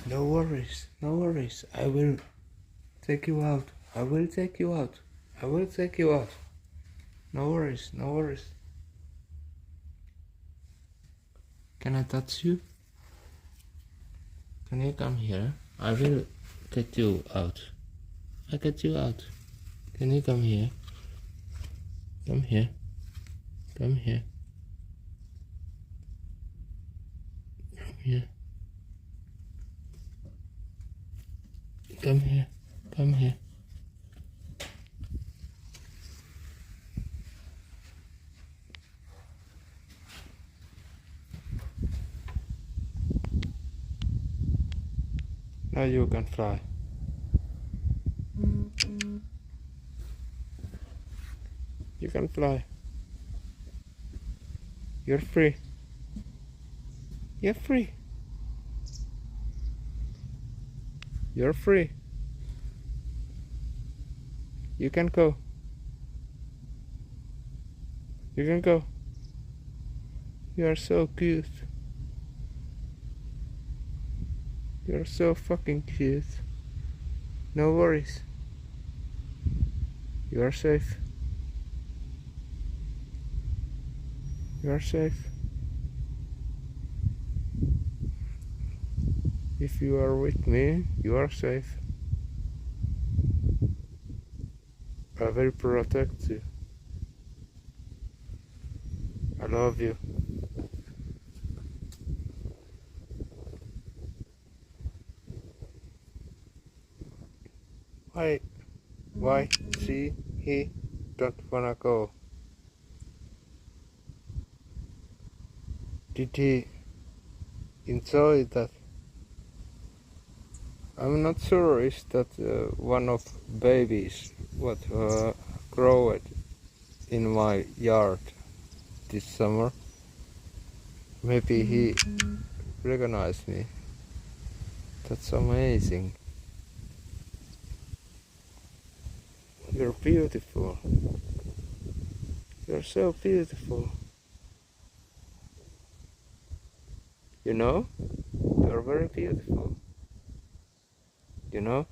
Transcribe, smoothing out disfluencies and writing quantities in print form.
No worries, no worries. I will take you out. I will take you out. I will take you out. No worries, no worries. Can I touch you? Can you come here? I will get you out. I get you out. Can you come here? Come here. Come here. Come here. Come here. Come here. Now you can fly. You can fly. You're free. You're free. You're free. You can go. You can go. You are so cute. You're so fucking cute. No worries. You are safe. You are safe. If you are with me, you are safe. I will protect you. I love you. Why? See, he don't wanna go. Did he enjoy that? I'm not sure is that one of babies what growed in my yard this summer. Maybe he recognized me. That's amazing. You're beautiful. You're so beautiful. You know? You're very beautiful. You know?